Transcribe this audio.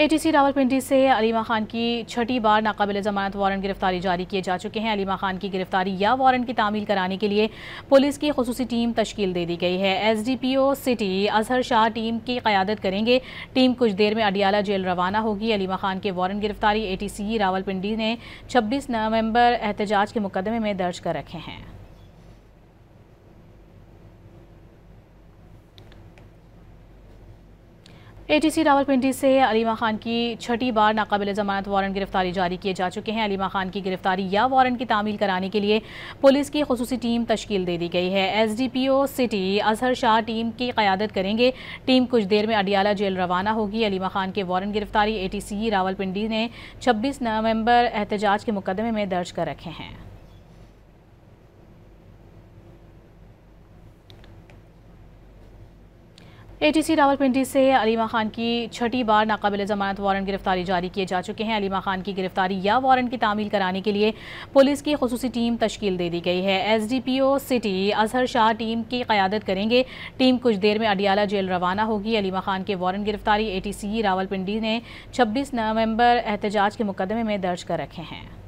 ATC Rawalpindi से अलीमा खान की छठी बार नाकाबिल जमानत वारंट गिरफ्तारी जारी किए जा चुके हैं। अलीमा खान की गिरफ्तारी या वारंट की तामील कराने के लिए पुलिस की खुसूसी टीम तश्कील दे दी गई है। SDPO city Azhar Shah team की क़यादत करेंगे। टीम कुछ देर में अडियाला जेल रवाना होगी। अलीमा खान के वारंट गिरफ्तारी एटीसी रावलपिंडी ने 26 नवंबर एहतजाज के मुकदमे में दर्ज कर रखे हैं। एटीसी रावलपिंडी से अलीमा खान की छठी बार नाकाबिल जमानत वारंट गिरफ्तारी जारी किए जा चुके हैं। अलीमा खान की गिरफ्तारी या वारंट की तामील कराने के लिए पुलिस की खुसूसी टीम तश्कील दे दी गई है। SDPO city Azhar Shah team की क़यादत करेंगे। टीम कुछ देर में अडियाला जेल रवाना होगी। अलीमा खान के वारंट गिरफ्तारी एटीसी रावलपिंडी ने 26 नवंबर एहतजाज के मुकदमे में दर्ज कर रखे हैं। एटीसी रावलपिंडी से अलीमा खान की छठी बार नाकाबिल जमानत वारंट गिरफ्तारी जारी किए जा चुके हैं। अलीमा खान की गिरफ्तारी या वारंट की तामील कराने के लिए पुलिस की खुसूसी टीम तश्कील दे दी गई है। SDPO city Azhar Shah team की क़यादत करेंगे। टीम कुछ देर में अडियाला जेल रवाना होगी। अलीमा खान के वारंट गिरफ्तारी एटीसी रावलपिंडी ने 26 नवंबर एहतजाज के मुकदमे में दर्ज कर रखे हैं।